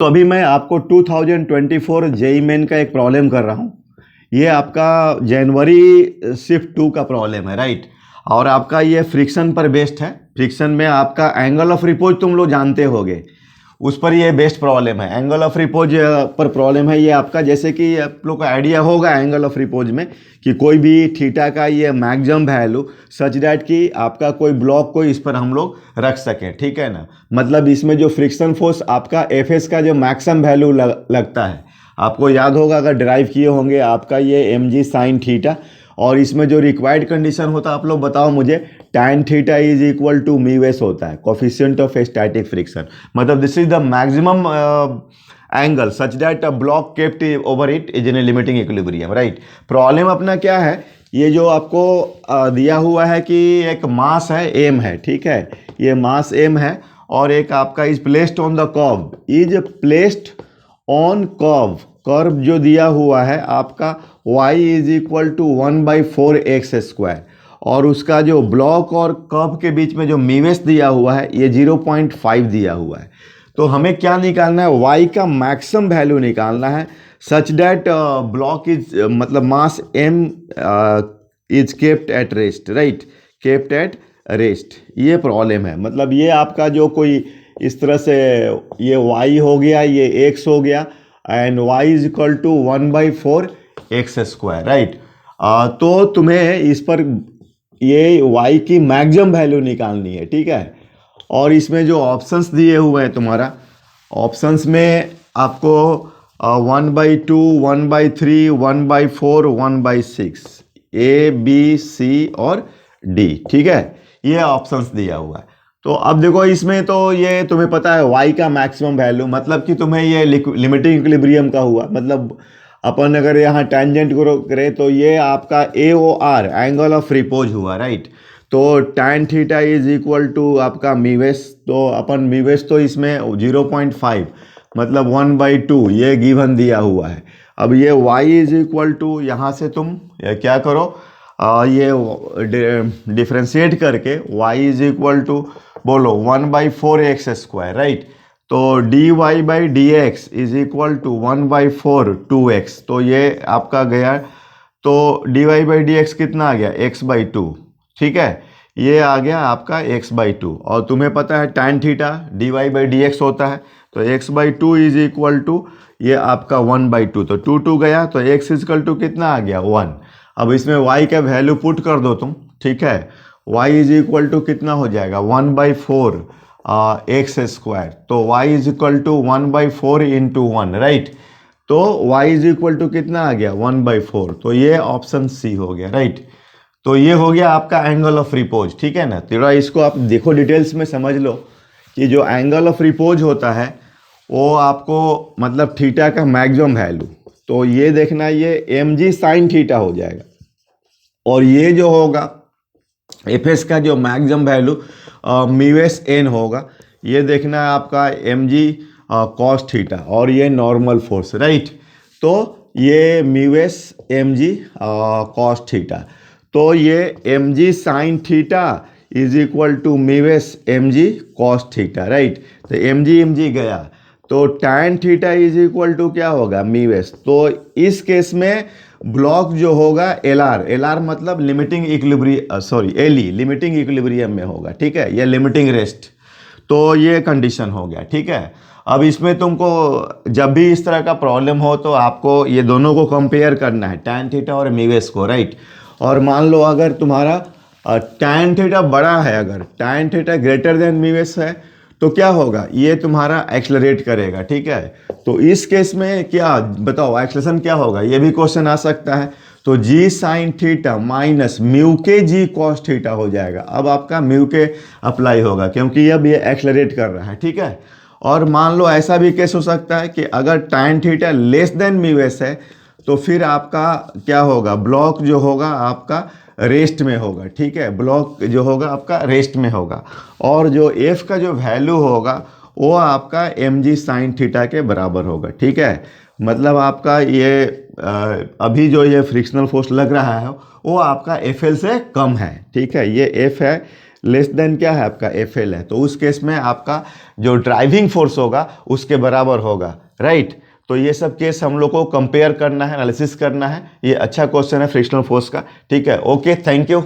तो अभी मैं आपको 2024 जेई मेन का एक प्रॉब्लम कर रहा हूँ। ये आपका जनवरी शिफ्ट 2 का प्रॉब्लम है, राइट। और आपका ये फ्रिक्शन पर बेस्ड है। फ्रिक्शन में आपका एंगल ऑफ रिपोज तुम लोग जानते होगे, उस पर ये बेस्ट प्रॉब्लम है। एंगल ऑफ रिपोज पर प्रॉब्लम है ये आपका, जैसे कि आप लोग को आइडिया होगा एंगल ऑफ रिपोज में कि कोई भी थीटा का ये मैक्सिमम वैल्यू सच दैट कि आपका कोई ब्लॉक को इस पर हम लोग रख सकें, ठीक है ना। मतलब इसमें जो फ्रिक्शन फोर्स आपका एफ एस का जो मैक्सिमम वैल्यू लगता है, आपको याद होगा अगर ड्राइव किए होंगे आपका ये एम जी साइन थीटा। और इसमें जो रिक्वायर्ड कंडीशन होता है आप लोग बताओ मुझे, tan theta is equal to mu S होता है, कोफिशिएंट ऑफ स्टैटिक फ्रिक्शन। मतलब this is the maximum angle such that a block kept over it is in a limiting equilibrium, right. Problem अपना क्या है, ये जो आपको दिया हुआ है कि एक मास है एम है, ठीक है, ये मास एम है और एक आपका is placed on the curve, is placed on curve. Curve जो दिया हुआ है आपका y is equal to 1/4x², और उसका जो ब्लॉक और कर्व के बीच में जो म्यूएस दिया हुआ है ये 0.5 दिया हुआ है। तो हमें क्या निकालना है, y का मैक्सिमम वैल्यू निकालना है सच दैट ब्लॉक इज मतलब मास m is kept at rest, right, kept at rest. ये प्रॉब्लम है। मतलब ये आपका जो कोई इस तरह से ये y हो गया, ये x हो गया, and y is equal to 1/4x², right. तो तुम्हें इस पर ये y की मैक्सिमम वैल्यू निकालनी है, ठीक है। और इसमें जो ऑप्शंस दिए हुए हैं तुम्हारा, ऑप्शंस में आपको 1/2, 1/3, 1/4, 1/6 A, B, C और D, ठीक है, ये ऑप्शंस दिया हुआ है। तो अब देखो इसमें तो ये तुम्हें पता है y का मैक्सिमम वैल्यू, मतलब कि तुम्हें ये लिमिटिंग इक्विलिब्रियम का हुआ, मतलब अपन अगर यहाँ टेंजेंट करें तो ये आपका AOR एंगल ऑफ रिपोज हुआ, राइट। तो tan theta is equal to आपका म्यूएस, तो अपन म्यूएस तो इसमें 0.5 मतलब 1/2 ये गिवन दिया हुआ है। अब ये y इज इक्वल टू, यहाँ से तुम क्या करो, ये डिफ्रेंशिएट करके y इज इक्वल टू बोलो 1/4x², राइट। तो dy/dx is equal to 1/4 2x, तो ये आपका गया, तो dy/dx कितना आ गया, x/2, ठीक है, ये आ गया आपका x/2। और तुम्हें पता है tan थीटा dy/dx होता है, तो x/2 इज इक्वल टू ये आपका 1/2, तो 2 गया, तो x इज इक्वल टू कितना आ गया 1। अब इसमें y का वैल्यू पुट कर दो तुम, ठीक है, y इज इक्वल टू कितना हो जाएगा 1/4 x², तो y is equal to 1/4 into 1, right. तो y इज इक्वल टू कितना आ गया 1/4, तो ये ऑप्शन सी हो गया, राइट। तो ये हो गया आपका एंगल ऑफ रिपोज, ठीक है ना। थोड़ा इसको आप देखो डिटेल्स में समझ लो कि जो एंगल ऑफ रिपोज होता है वो आपको मतलब थीटा का मैक्सिमम वैल्यू, तो ये देखना ये एम जी साइन थीटा हो जाएगा, और ये जो होगा एफ एस का जो maximum value mu S N होगा, ये देखना है आपका एम जी कॉस थीटा, और ये नॉर्मल फोर्स, राइट। तो ये mu S M G cos theta, तो ये M G sine theta is equal to mu S M G cos theta, right. तो एम जी गया, तो tan theta is equal to क्या होगा म्यू एस। तो इस केस में ब्लॉक जो होगा एल आर मतलब limiting equilibrium, sorry LE limiting equilibrium में होगा, ठीक है, या लिमिटिंग रेस्ट। तो ये कंडीशन हो गया, ठीक है। अब इसमें तुमको जब भी इस तरह का प्रॉब्लम हो तो आपको ये दोनों को कंपेयर करना है, tan थीटा और म्यू एस को, राइट। और मान लो अगर तुम्हारा tan थीटा बड़ा है, अगर tan theta greater than mu S है, तो क्या होगा, ये तुम्हारा एक्सलरेट करेगा, ठीक है। तो इस केस में क्या बताओ एक्सलेशन क्या होगा, ये भी क्वेश्चन आ सकता है। तो जी साइन थीटा माइनस म्यू के जी कॉस थीटा हो जाएगा। अब आपका म्यू के अप्लाई होगा क्योंकि अब ये एक्सलरेट कर रहा है, ठीक है। और मान लो ऐसा भी केस हो सकता है कि अगर tan theta less than mu S है, तो फिर आपका क्या होगा, ब्लॉक जो होगा आपका रेस्ट में होगा, ठीक है, ब्लॉक जो होगा आपका रेस्ट में होगा, और जो एफ का जो वैल्यू होगा वो आपका एम जी साइन थीटा के बराबर होगा, ठीक है। मतलब आपका ये अभी जो ये फ्रिक्शनल फोर्स लग रहा है वो आपका एफ एल से कम है, ठीक है, ये एफ है लेस देन क्या है आपका FL है, तो उस केस में आपका जो ड्राइविंग फोर्स होगा उसके बराबर होगा, राइट। तो ये सब केस हम लोग को कंपेयर करना है, एनालिसिस करना है। ये अच्छा क्वेश्चन है फ्रिक्शनल फोर्स का, ठीक है। Okay, thank you.